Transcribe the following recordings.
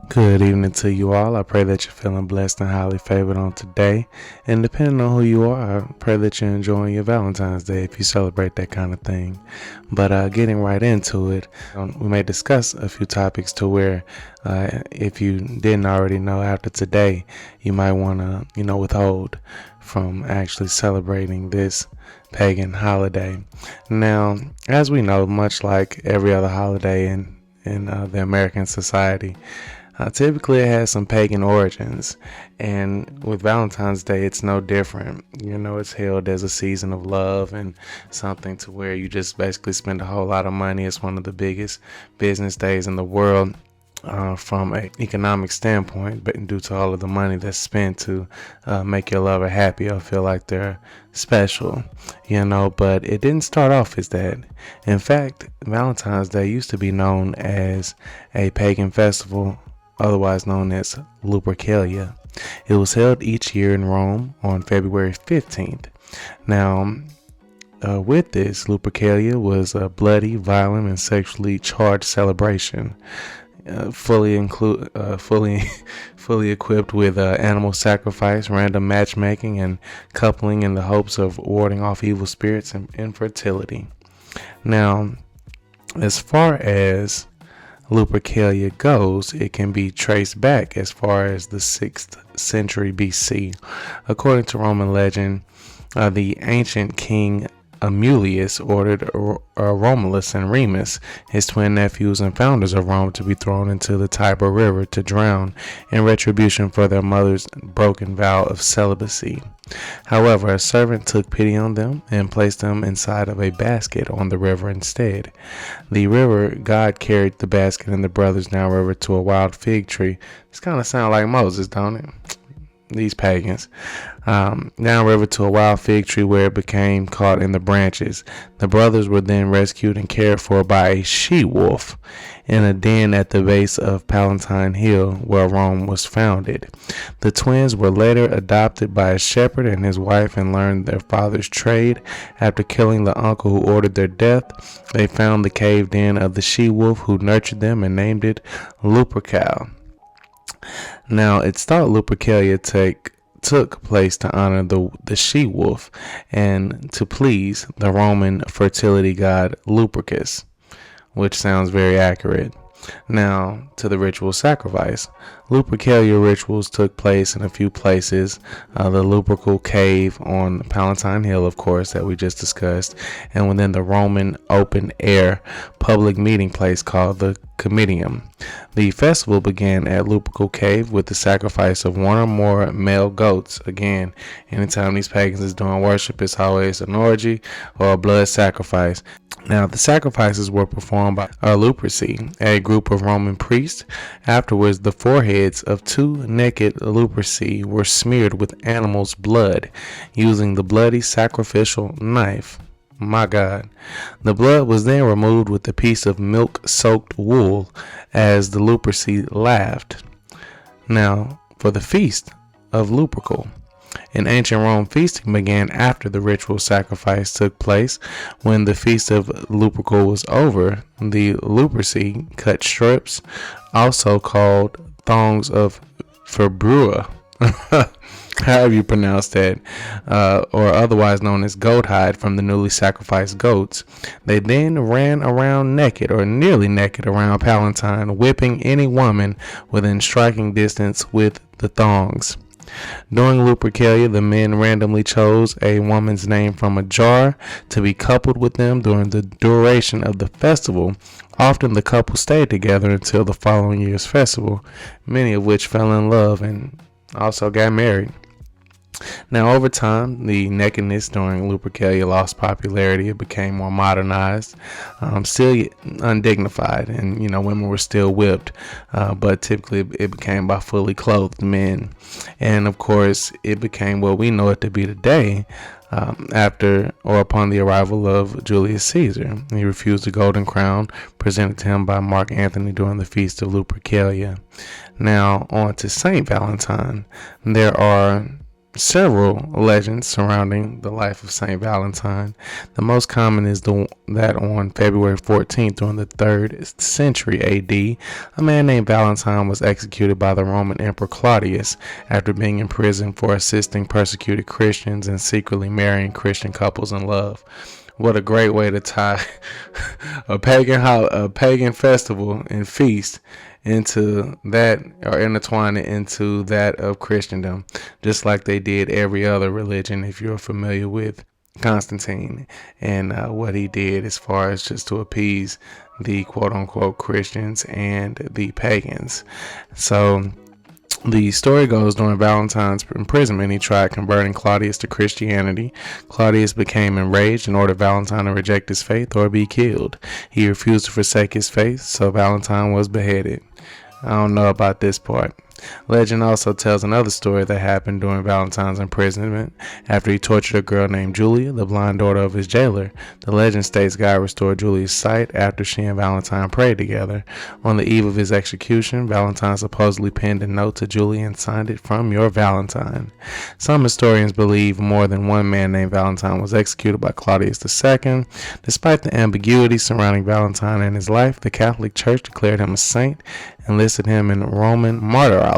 Good evening to you all. I pray that you're feeling blessed and highly favored on today. And depending on who you are, I pray that you're enjoying your Valentine's Day if you celebrate that kind of thing. But getting right into it, we may discuss a few topics to where if you didn't already know, after today, you might want to, withhold from actually celebrating this pagan holiday. Now, as we know, much like every other holiday in the American society, typically it has some pagan origins, and with Valentine's Day it's no different. It's held as a season of love and something to where you just basically spend a whole lot of money. It's one of the biggest business days in the world from an economic standpoint, but due to all of the money that's spent to make your lover happy or feel like they're special, but it didn't start off as that. In fact, Valentine's Day used to be known as a pagan festival, otherwise known as Lupercalia. It was held each year in Rome on February 15th. Now, with this, Lupercalia was a bloody, violent, and sexually charged celebration, fully equipped with animal sacrifice, random matchmaking, and coupling in the hopes of warding off evil spirits and infertility. Now, as far as Lupercalia goes, it can be traced back as far as the 6th century BC. According to Roman legend, the ancient king Amulius ordered Romulus and Remus, his twin nephews and founders of Rome, to be thrown into the Tiber River to drown in retribution for their mother's broken vow of celibacy. However, a servant took pity on them and placed them inside of a basket on the river instead. The river god carried the basket and the brothers downriver to a wild fig tree. This kind of sounds like Moses, don't it? These pagans. Downriver to a wild fig tree where it became caught in the branches. The brothers were then rescued and cared for by a she-wolf in a den at the base of Palatine Hill where Rome was founded. The twins were later adopted by a shepherd and his wife and learned their father's trade. After killing the uncle who ordered their death, they found the cave den of the she-wolf who nurtured them and named it Lupercal. Now, it's thought Lupercalia took place to honor the she-wolf and to please the Roman fertility god Lupercus, which sounds very accurate. Now, to the ritual sacrifice. Lupercalia rituals took place in a few places. The Lupercal Cave on Palatine Hill, of course, that we just discussed, and within the Roman open-air public meeting place called the Comitium. The festival began at Lupercal Cave with the sacrifice of one or more male goats. Again, anytime these pagans is doing worship, it's always an orgy or a blood sacrifice. Now, the sacrifices were performed by Luperci, a group of Roman priests. Afterwards, the foreheads of two naked Luperci were smeared with animal's blood using the bloody sacrificial knife. My God. The blood was then removed with a piece of milk-soaked wool as the Luperci laughed. Now, for the feast of Lupercal. In ancient Rome, feasting began after the ritual sacrifice took place. When the feast of Lupercal was over, the Luperci cut strips, also called thongs of februa, however you pronounce that, or otherwise known as goat hide, from the newly sacrificed goats. They then ran around naked or nearly naked around Palatine, whipping any woman within striking distance with the thongs. During Lupercalia, the men randomly chose a woman's name from a jar to be coupled with them during the duration of the festival. Often the couple stayed together until the following year's festival, many of which fell in love and also got married. Now, over time, the nakedness during Lupercalia lost popularity. It became more modernized, still undignified, and women were still whipped, but typically it became by fully clothed men. And of course, it became what we know it to be today after or upon the arrival of Julius Caesar. He refused the golden crown presented to him by Mark Antony during the feast of Lupercalia. Now, on to Saint Valentine. There are several legends surrounding the life of Saint Valentine. The most common is that on February 14th during the 3rd century AD, a man named Valentine was executed by the Roman Emperor Claudius after being imprisoned for assisting persecuted Christians and secretly marrying Christian couples in love. What a great way to tie a pagan festival and feast into that, or intertwine it into that of Christendom, just like they did every other religion. If you're familiar with Constantine and what he did as far as just to appease the quote unquote Christians and the pagans. So the story goes during Valentine's imprisonment, he tried converting Claudius to Christianity. Claudius became enraged and ordered Valentine to reject his faith or be killed. He refused to forsake his faith, so Valentine was beheaded. I don't know about this part. Legend also tells another story that happened during Valentine's imprisonment. After he tortured a girl named Julia, the blind daughter of his jailer, the legend states God restored Julia's sight after she and Valentine prayed together. On the eve of his execution, Valentine supposedly penned a note to Julia and signed it, "From your Valentine." Some historians believe more than one man named Valentine was executed by Claudius II. Despite the ambiguity surrounding Valentine and his life, the Catholic Church declared him a saint and listed him in Roman martyrology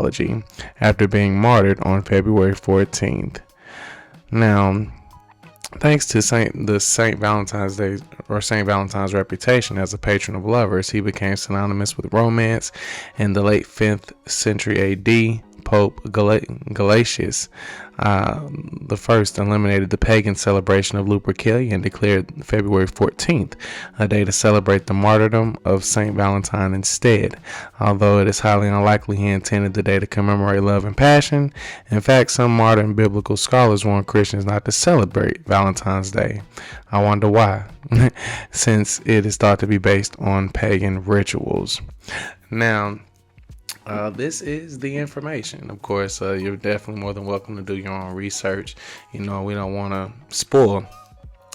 after being martyred on February 14th. Now, thanks to Saint Valentine's Day, or Saint Valentine's reputation as a patron of lovers, he became synonymous with romance. In the late 5th century AD, Pope Gelasius the first eliminated the pagan celebration of Lupercalia and declared February 14th a day to celebrate the martyrdom of Saint Valentine instead. Although it is highly unlikely he intended the day to commemorate love and passion, in fact, some modern biblical scholars warn Christians not to celebrate Valentine's Day. I wonder why, since it is thought to be based on pagan rituals. Now, this is the information. Of course, you're definitely more than welcome to do your own research. We don't want to spoil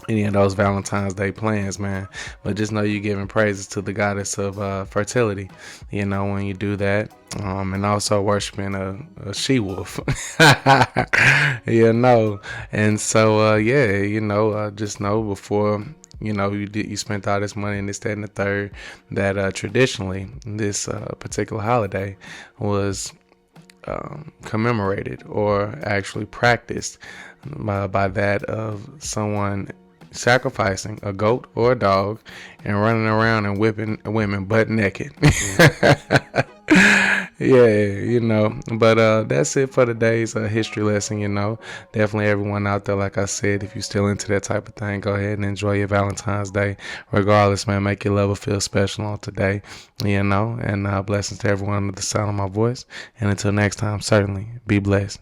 any of those Valentine's Day plans, man. But just know you're giving praises to the goddess of fertility, when you do that. And also worshiping a she-wolf. And so, just know before you spent all this money and this, that, and the third, that traditionally this particular holiday was commemorated or actually practiced by that of someone sacrificing a goat or a dog and running around and whipping women butt naked. But that's it for today's history lesson. Definitely everyone out there, like I said, if you're still into that type of thing, go ahead and enjoy your Valentine's Day. Regardless, man, make your lover feel special on today, and blessings to everyone under the sound of my voice. And until next time, certainly be blessed.